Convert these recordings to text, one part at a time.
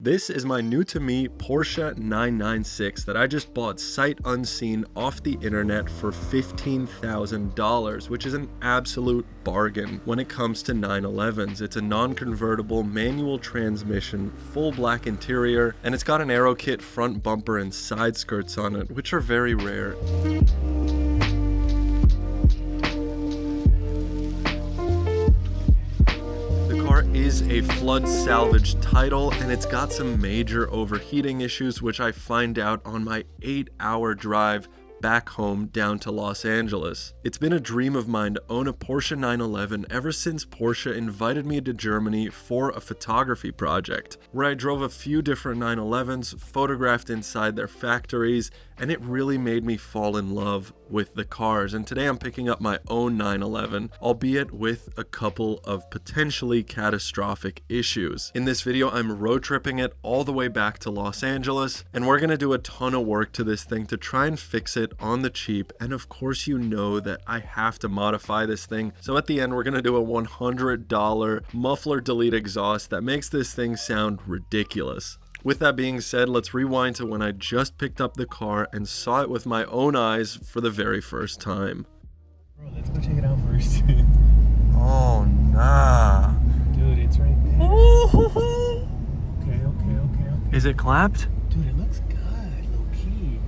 This is my new to me Porsche 996 that I just bought sight unseen off the internet for $15,000, which is an absolute bargain when it comes to 911s. It's a non-convertible manual transmission, full black interior, and it's got an aero kit front bumper and side skirts on it, which are very rare. Is a Flood salvage title, and it's got some major overheating issues, which I find out on my 8-hour drive back home down to Los Angeles. It's been a dream of mine to own a Porsche 911 ever since Porsche invited me to Germany for a photography project, where I drove a few different 911s, photographed inside their factories, and it really made me fall in love with the cars. And today I'm picking up my own 911, albeit with a couple of potentially catastrophic issues. In this video, I'm road tripping it all the way back to Los Angeles, and we're gonna do a ton of work to this thing to try and fix it on the cheap. And of course, you know that I have to modify this thing. So at the end, we're gonna do a $100 muffler delete exhaust that makes this thing sound ridiculous. With that being said, let's rewind to when I just picked up the car and saw it with my own eyes for the very first time. Bro, let's go check it out first. Oh, nah. Dude, it's right there. Okay. Is it clapped? Dude, it looks good, low key.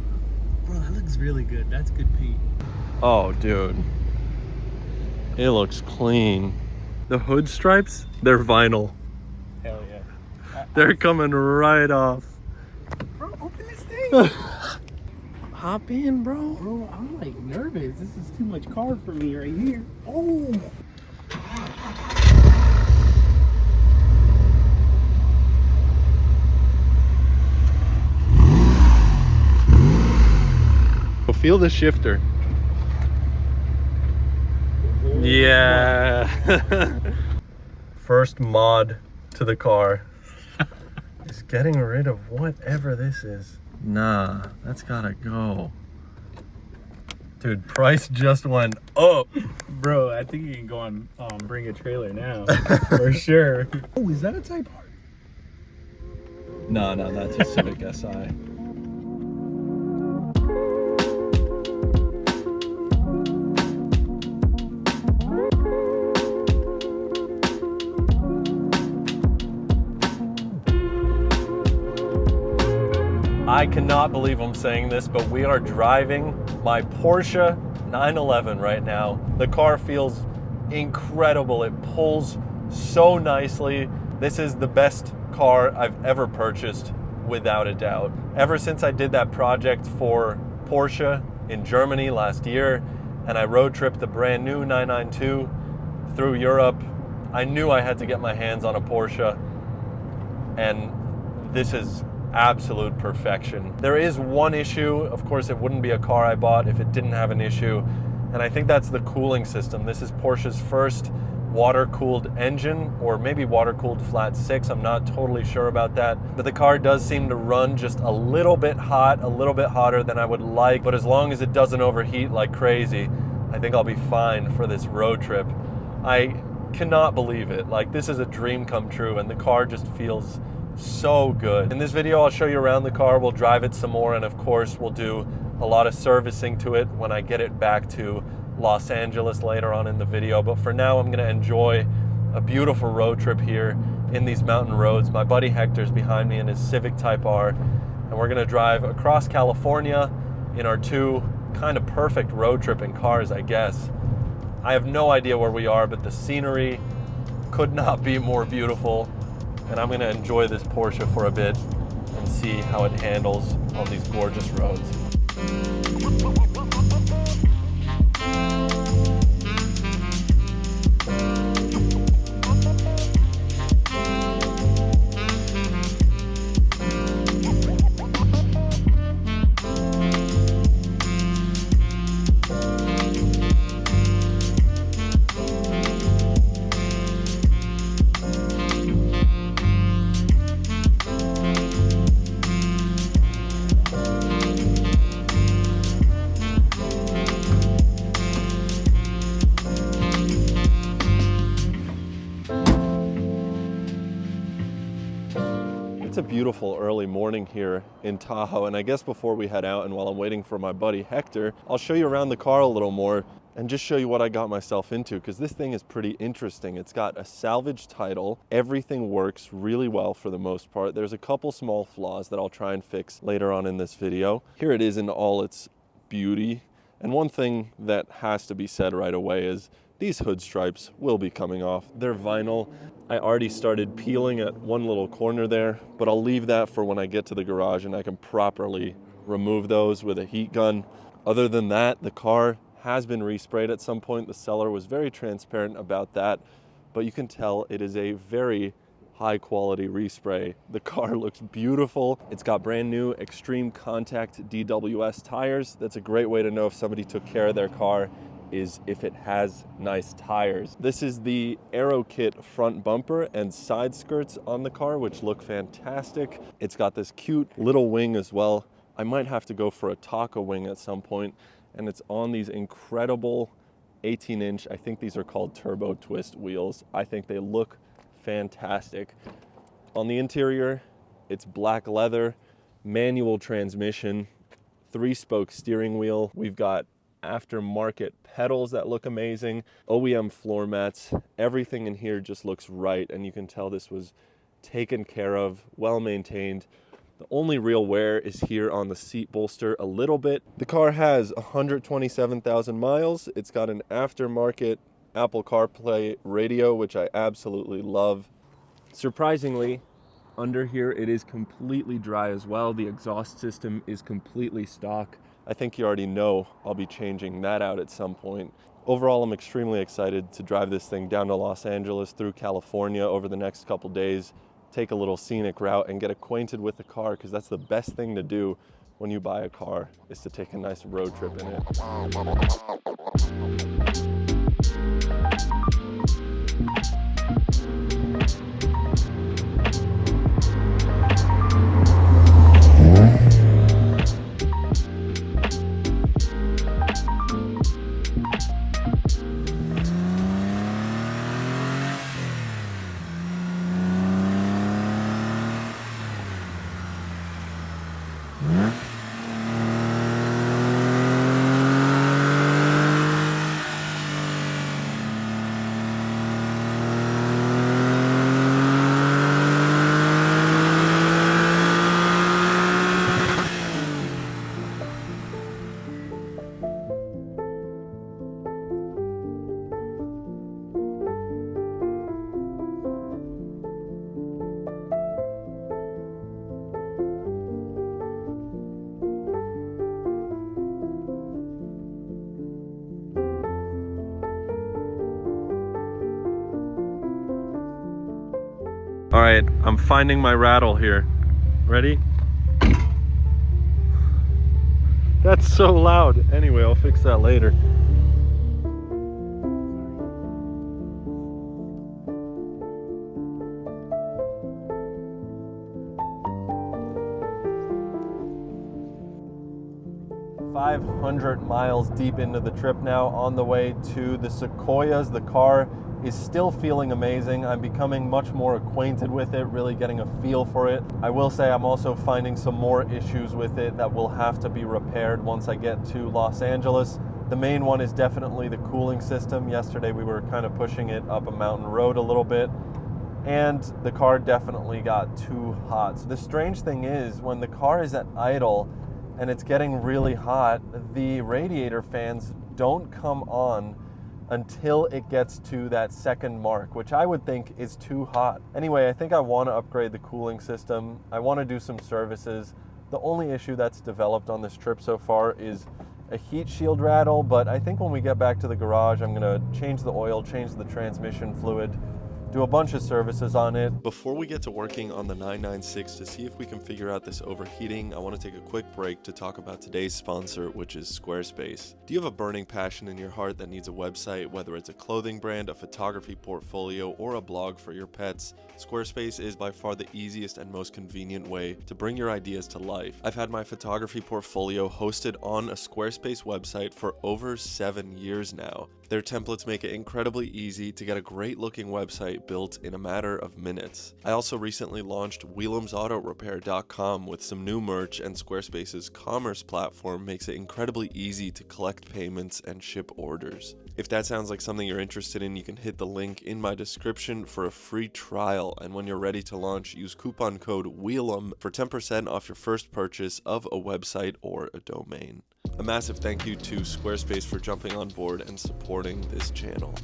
Bro, that looks really good. That's good paint. Oh, dude. It looks clean. The hood stripes, they're vinyl. Hell yeah. They're coming right off. Bro, open this thing. Hop in, bro. Bro, I'm like nervous. This is too much car for me right here. Oh. Feel the shifter. Yeah. First mod to the car is getting rid of whatever this is. Nah, that's gotta go. Dude, price just went up. Bro, I think you can go on bring a trailer now. For sure. Oh, is that a Type R? No, that's a Civic Si. I cannot believe I'm saying this, but we are driving my Porsche 911 right now. The car feels incredible. It pulls so nicely. This is the best car I've ever purchased, without a doubt. Ever since I did that project for Porsche in Germany last year, and I road tripped the brand new 992 through Europe, I knew I had to get my hands on a Porsche, and this is absolute perfection. There is one issue. Of course, it wouldn't be a car I bought if it didn't have an issue, and I think that's the cooling system. This is Porsche's first water-cooled engine, or maybe water-cooled flat 6. I'm not totally sure about that, but the car does seem to run just a little bit hot, a little bit hotter than I would like, but as long as it doesn't overheat like crazy, I think I'll be fine for this road trip. I cannot believe it. Like, this is a dream come true, and the car just feels so good. In this video, I'll show you around the car, we'll drive it some more, and of course we'll do a lot of servicing to it when I get it back to Los Angeles later on in the video. But for now, I'm gonna enjoy a beautiful road trip here in these mountain roads. My buddy Hector's behind me in his Civic Type R, and we're gonna drive across California in our two kind of perfect road tripping cars, I guess. I have no idea where we are, but the scenery could not be more beautiful. And I'm gonna enjoy this Porsche for a bit and see how it handles on these gorgeous roads. beautiful early morning here in Tahoe, and I guess before we head out and while I'm waiting for my buddy Hector, I'll show you around the car a little more and just show you what I got myself into, because this thing is pretty interesting. It's got a salvage title. Everything works really well for the most part. There's a couple small flaws that I'll try and fix later on in this video. Here it is in all its beauty. And one thing that has to be said right away is these hood stripes will be coming off. They're vinyl. I already started peeling at one little corner there, but I'll leave that for when I get to the garage and I can properly remove those with a heat gun. Other than that, the car has been resprayed at some point. The seller was very transparent about that, but you can tell it is a very high quality respray. The car looks beautiful. It's got brand new extreme contact DWS tires. That's a great way to know if somebody took care of their car, is if it has nice tires. This is the Aero Kit front bumper and side skirts on the car, which look fantastic. It's got this cute little wing as well. I might have to go for a taco wing at some point. And it's on these incredible 18-inch, I think these are called turbo twist wheels. I think they look fantastic. On the interior, it's black leather, manual transmission, 3-spoke steering wheel. We've got aftermarket pedals that look amazing, OEM floor mats. Everything in here just looks right, and you can tell this was taken care of, well maintained. The only real wear is here on the seat bolster a little bit. The car has 127,000 miles. It's got an aftermarket Apple CarPlay radio, which I absolutely love. Surprisingly, under here it is completely dry as well. The exhaust system is completely stock. I think you already know I'll be changing that out at some point. Overall, I'm extremely excited to drive this thing down to Los Angeles through California over the next couple days. Take a little scenic route and get acquainted with the car, because that's the best thing to do when you buy a car, is to take a nice road trip in it. All right, I'm finding my rattle here. Ready? That's so loud. Anyway, I'll fix that later. $500 miles deep into the trip now, on the way to the Sequoias. The car is still feeling amazing. I'm becoming much more acquainted with it, really getting a feel for it. I will say I'm also finding some more issues with it that will have to be repaired once I get to Los Angeles. The main one is definitely the cooling system. Yesterday we were kind of pushing it up a mountain road a little bit, and the car definitely got too hot. So the strange thing is, when the car is at idle and it's getting really hot, the radiator fans don't come on until it gets to that second mark, which I would think is too hot. Anyway, I think I want to upgrade the cooling system. I want to do some services. The only issue that's developed on this trip so far is a heat shield rattle, but I think when we get back to the garage, I'm gonna change the oil, change the transmission fluid, do a bunch of services on it. Before we get to working on the 996 to see if we can figure out this overheating, I want to take a quick break to talk about today's sponsor, which is Squarespace. Do you have a burning passion in your heart that needs a website, whether it's a clothing brand, a photography portfolio, or a blog for your pets? Squarespace is by far the easiest and most convenient way to bring your ideas to life. I've had my photography portfolio hosted on a Squarespace website for over 7 years now. Their templates make it incredibly easy to get a great looking website built in a matter of minutes. I also recently launched Wheelemsautorepair.com with some new merch, and Squarespace's commerce platform makes it incredibly easy to collect payments and ship orders. If that sounds like something you're interested in, you can hit the link in my description for a free trial, and when you're ready to launch, use coupon code WHEELEM for 10% off your first purchase of a website or a domain. A massive thank you to Squarespace for jumping on board and supporting this channel.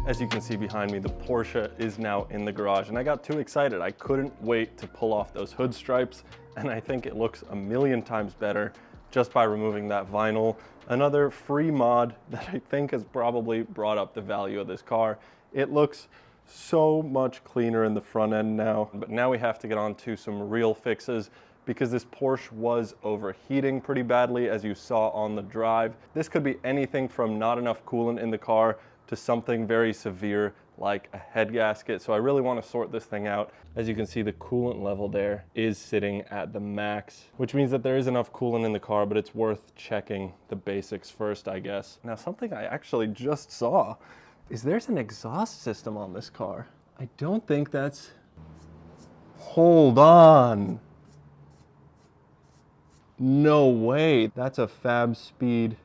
As you can see behind me, the Porsche is now in the garage, and I got too excited. I couldn't wait to pull off those hood stripes, and I think it looks a million times better just by removing that vinyl. Another free mod that I think has probably brought up the value of this car. It looks so much cleaner in the front end now, but now we have to get on to some real fixes because this Porsche was overheating pretty badly, as you saw on the drive. This could be anything from not enough coolant in the car to something very severe like a head gasket. So I really want to sort this thing out. As you can see, the coolant level there is sitting at the max, which means that there is enough coolant in the car, but it's worth checking the basics first, I guess. Now, something I actually just saw is there's an exhaust system on this car. I don't think that's... Hold on. No way. That's a Fab Speed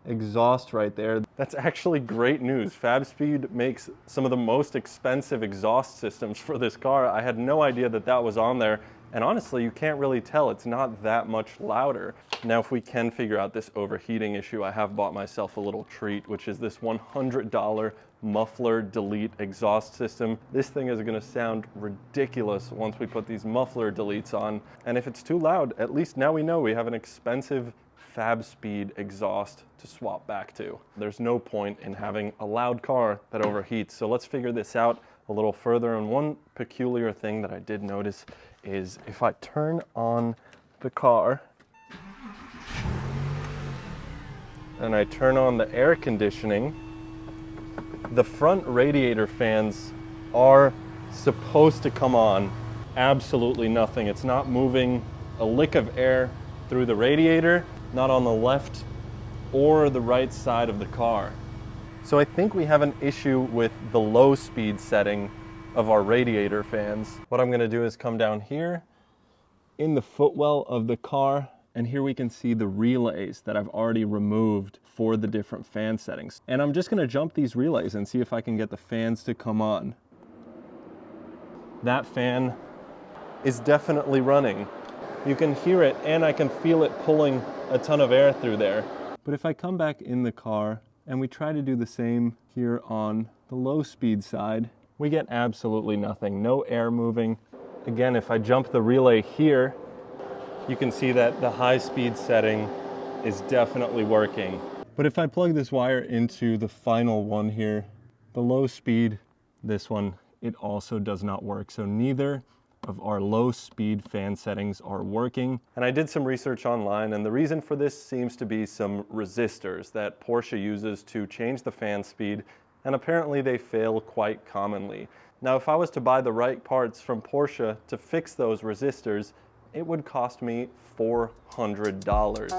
exhaust right there. That's actually great news. Fab Speed makes some of the most expensive exhaust systems for this car. I had no idea that that was on there, and honestly, you can't really tell. It's not that much louder. Now, if we can figure out this overheating issue, I have bought myself a little treat, which is this $100 muffler delete exhaust system. This thing is going to sound ridiculous once we put these muffler deletes on, and if it's too loud, at least now we know we have an expensive Fab Speed exhaust to swap back to. There's no point in having a loud car that overheats. So let's figure this out a little further. And one peculiar thing that I did notice is if I turn on the car and I turn on the air conditioning, the front radiator fans are supposed to come on. Absolutely nothing. It's not moving a lick of air through the radiator, not on the left or the right side of the car. So I think we have an issue with the low speed setting of our radiator fans. What I'm gonna do is come down here in the footwell of the car, and here we can see the relays that I've already removed for the different fan settings. And I'm just gonna jump these relays and see if I can get the fans to come on. That fan is definitely running. You can hear it, and I can feel it pulling a ton of air through there. But if I come back in the car and we try to do the same here on the low speed side, we get absolutely nothing, no air moving. Again, if I jump the relay here, you can see that the high speed setting is definitely working. But if I plug this wire into the final one here, the low speed, this one, it also does not work. So neither of our low speed fan settings are working. And I did some research online, and the reason for this seems to be some resistors that Porsche uses to change the fan speed, and apparently they fail quite commonly. Now, if I was to buy the right parts from Porsche to fix those resistors, it would cost me $400.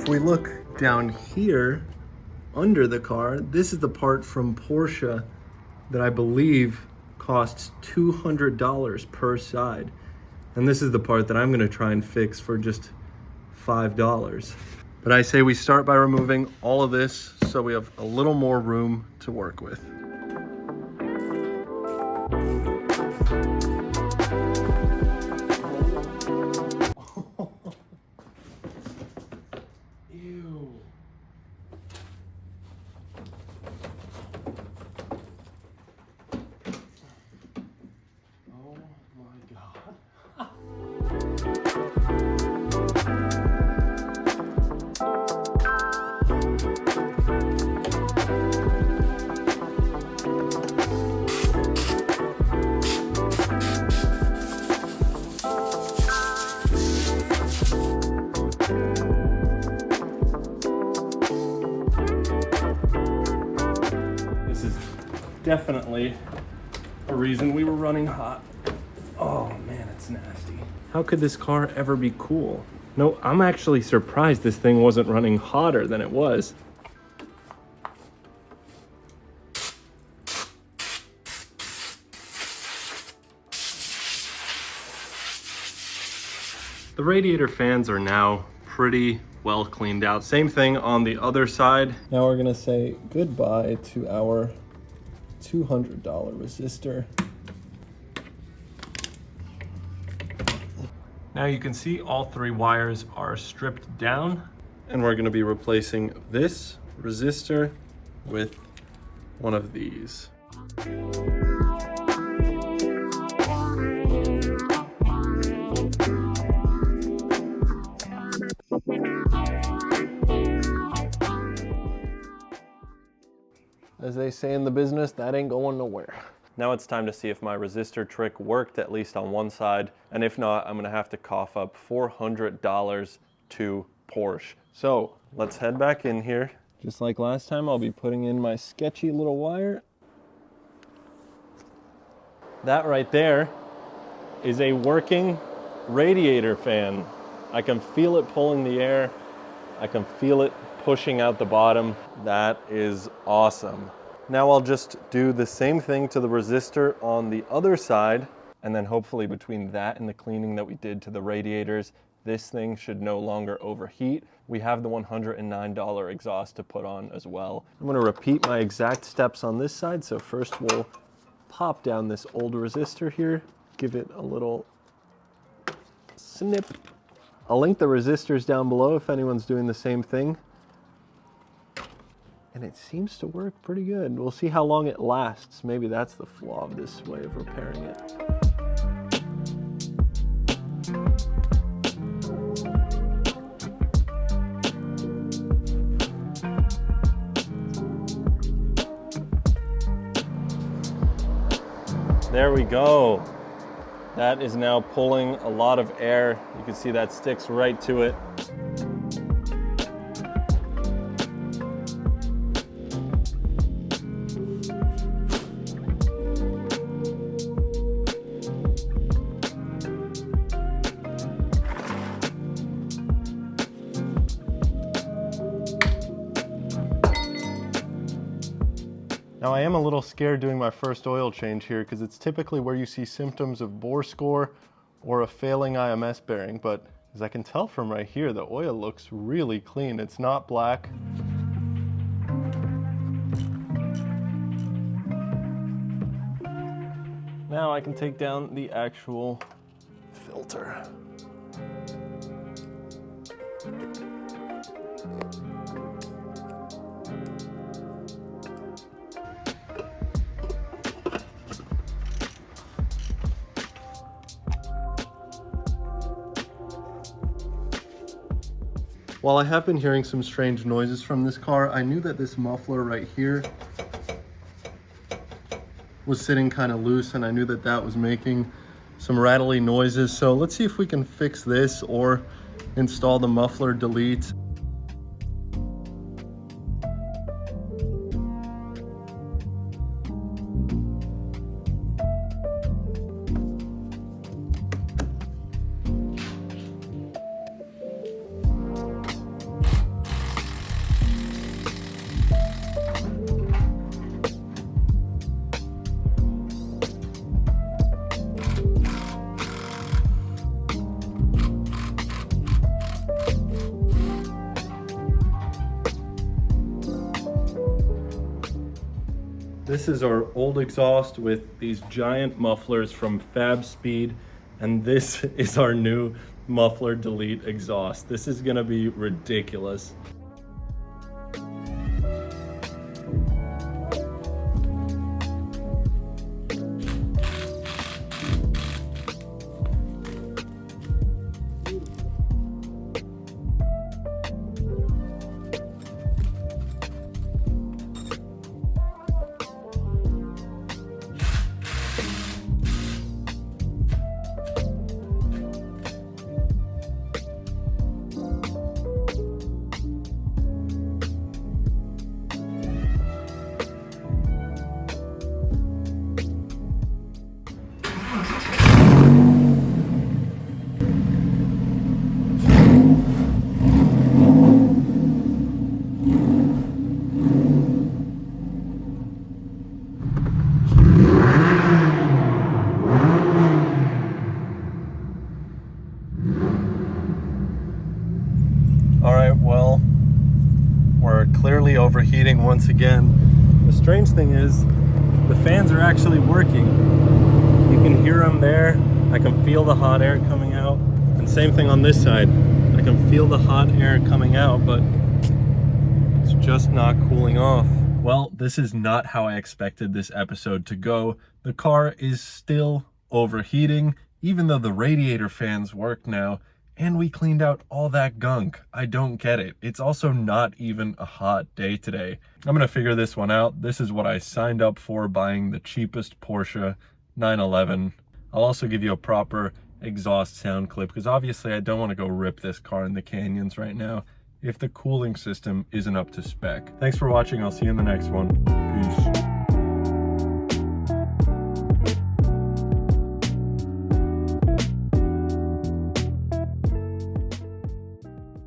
If we look down here, under the car. This is the part from Porsche that I believe costs $200 per side. And this is the part that I'm gonna try and fix for just $5. But I say we start by removing all of this so we have a little more room to work with. Ew. Oh my God. This is definitely a reason we were running hot. Oh man, it's nasty. How could this car ever be cool? No, I'm actually surprised this thing wasn't running hotter than it was. The radiator fans are now pretty well cleaned out. Same thing on the other side. Now we're gonna say goodbye to our $200 resistor. Now you can see all three wires are stripped down, and we're gonna be replacing this resistor with one of these. As they say in the business, that ain't going nowhere. Now it's time to see if my resistor trick worked, at least on one side. And if not, I'm gonna have to cough up $400 to Porsche. So let's head back in here. Just like last time, I'll be putting in my sketchy little wire. That right there is a working radiator fan. I can feel it pulling the air. I can feel it pushing out the bottom. That is awesome. Now I'll just do the same thing to the resistor on the other side, and then hopefully between that and the cleaning that we did to the radiators, this thing should no longer overheat. We have the $109 exhaust to put on as well. I'm gonna repeat my exact steps on this side. So first we'll pop down this old resistor here, give it a little snip. I'll link the resistors down below if anyone's doing the same thing. And it seems to work pretty good. We'll see how long it lasts. Maybe that's the flaw of this way of repairing it. There we go. That is now pulling a lot of air. You can see that sticks right to it. Now I am a little scared doing my first oil change here because it's typically where you see symptoms of bore score or a failing IMS bearing, but as I can tell from right here, the oil looks really clean. It's not black. Now I can take down the actual filter. While I have been hearing some strange noises from this car, I knew that this muffler right here was sitting kind of loose, and I knew that that was making some rattly noises. So let's see if we can fix this or install the muffler delete. This is our old exhaust with these giant mufflers from Fab Speed, and this is our new muffler delete exhaust. This is gonna be ridiculous. All right, well, we're clearly overheating once again. The strange thing is, the fans are actually working. You can hear them there. I can feel the hot air coming out. And same thing on this side. I can feel the hot air coming out, but it's just not cooling off. Well, this is not how I expected this episode to go. The car is still overheating, even though the radiator fans work now. And we cleaned out all that gunk. I don't get it. It's also not even a hot day today. I'm gonna figure this one out. This is what I signed up for, buying the cheapest Porsche 911. I'll also give you a proper exhaust sound clip, because obviously I don't want to go rip this car in the canyons right now if the cooling system isn't up to spec. Thanks for watching. I'll see you in the next one. Peace.